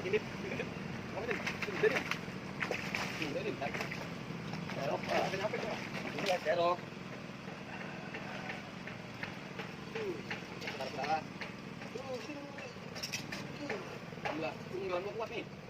ini. Kamu ini, dari. Dari. Serok, apa itu? Ini ya serok. Bentar. Gila, unggulan gua kuat nih.